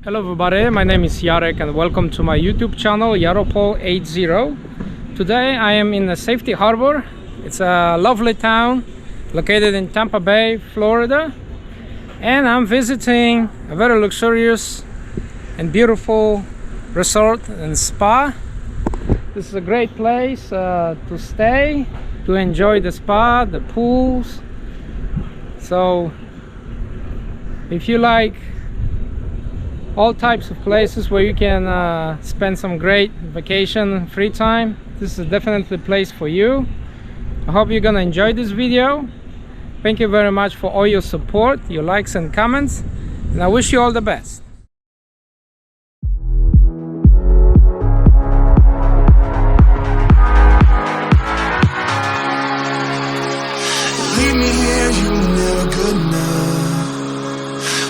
Hello everybody, my name is Jarek and welcome to my YouTube channel Yaropol80. Today I am in the Safety Harbor. It's a lovely town located in Tampa Bay, Florida, and I'm visiting a very luxurious and beautiful resort and spa. This is a great place to stay, to enjoy the spa, the pools. So if you like all types of places where you can spend some great vacation, free time, this is definitely a place for you. I hope you're gonna enjoy this video. Thank you very much for all your support, your likes and comments, and I wish you all the best. Leave me here, you were never good enough.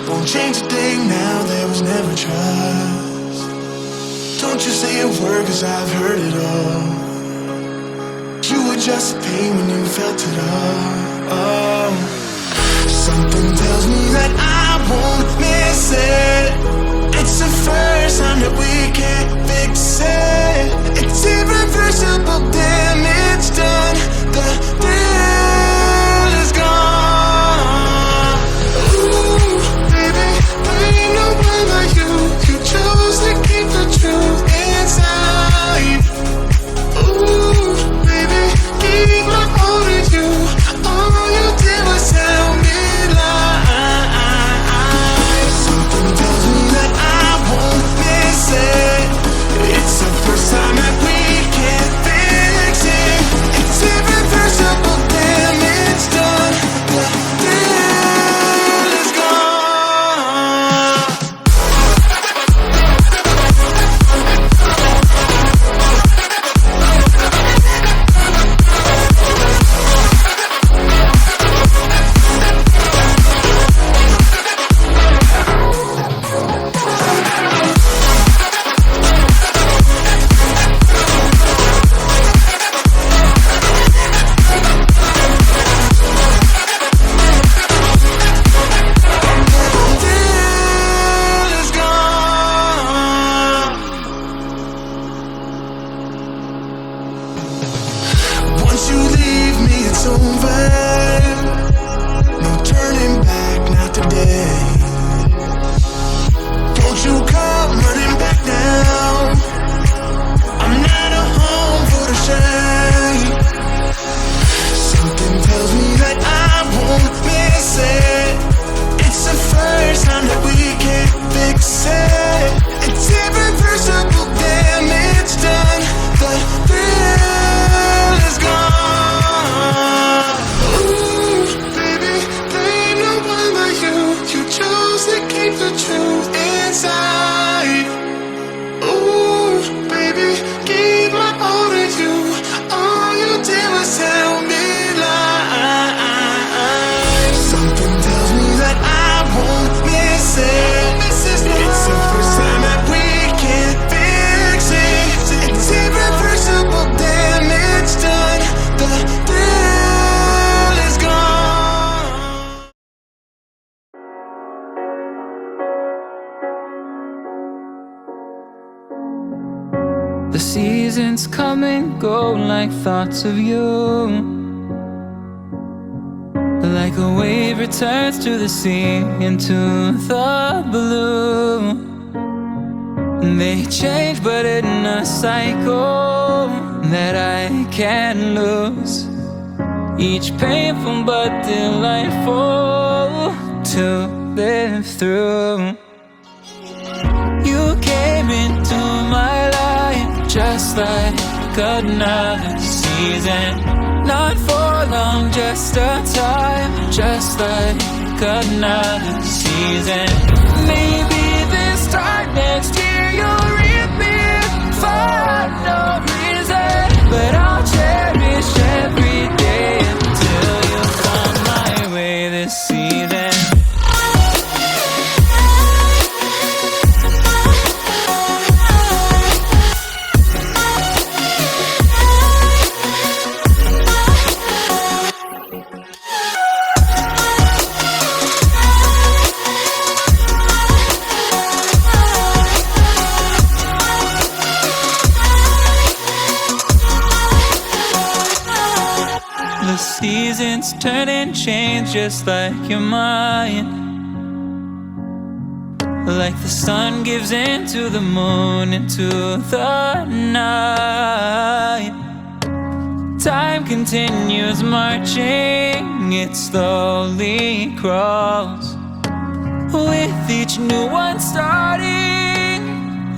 Won't change a thing now, there was never trust. Don't you say a word, cause I've heard it all. You were just a pain when you felt it all. Oh. Something tells me that I won't miss it. It's the first time that we can't fix it. It's irreversible damage done. The deal is gone. Ooh, baby, there ain't no one like you. You chose to keep the truth inside. Ooh, baby, keep my all to you. All you did was tell me lies. Something tells me that I won't miss it. It's the first time that we can't fix it. It's irreversible damage done. The deal is gone. Once you leave me, it's over. No turning back, not today. Don't you come running back now. I'm not a home for the shame. Something tells me that I won't miss it. It's the first time that we can't fix it. It's irreversible damage done. The thrill is gone. Ooh, baby, there ain't no one like you. You chose to keep the truth inside. Ooh, baby, keep my all to you. All you did was tell me lies. Something tells me that I won't miss it. It's the first time that we can't fix it. It's irreversible damage done. The deal is gone. The seasons come and go like thoughts of you. Like a wave returns to the sea, into the blue. They change but in a cycle that I can't lose. Each painful but delightful to live through. You came into my life just like another season. Not for long, just a time, just like another season. Maybe this time next year you'll reappear for no reason, but I'll cherish every day until you come my way this season. seasons turn and change just like your mind. Like the sun gives into the moon, into the night. Time continues marching, it slowly crawls. With each new one starting,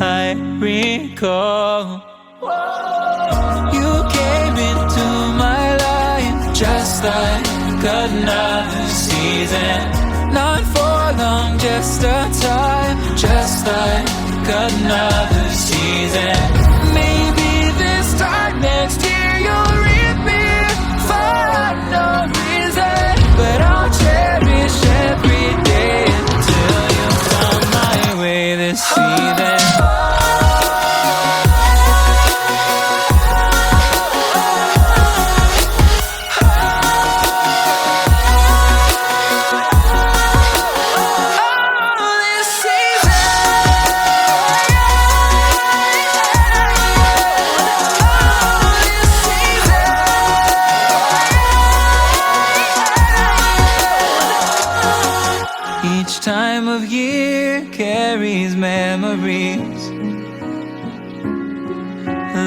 I recall you came into my life just like another season. Not for long, just a time, just like another season. Maybe this time next year you'll reappear for no reason, but I'll cherish every day until you come my way this season. Each time of year carries memories,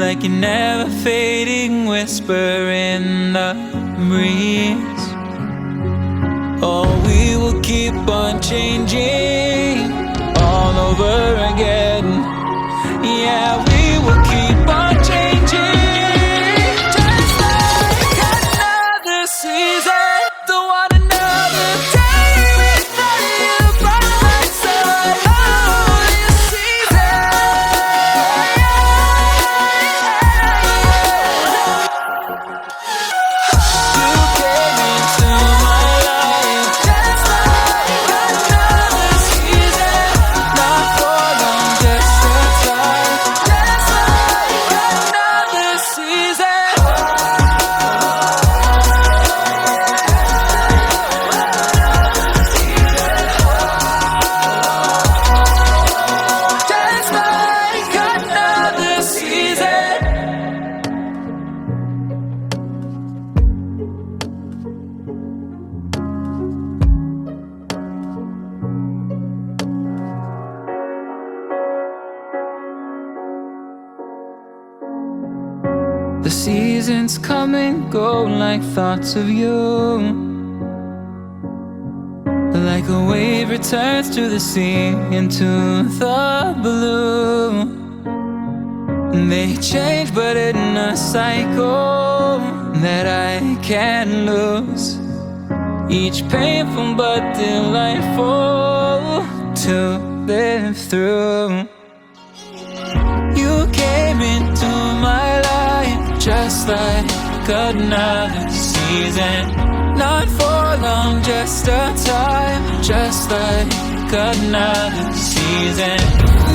like a never fading whisper in the breeze. Oh, we will keep on changing all over again. Yeah, we will keep on changing just like another season. Don't want another day without you by my side. Oh, this season. You came into my life just like another season. Not for long, just a time, just like another season. Just like another season. The seasons come and go like thoughts of you. Like a wave returns to the sea, into the blue. They change but in a cycle that I can't lose. Each painful but delightful to live through. You came into my life just like another season. Not for long, just a time, just like another season.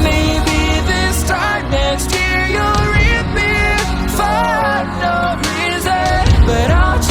Maybe this time next year you'll reappear for no reason, but I'll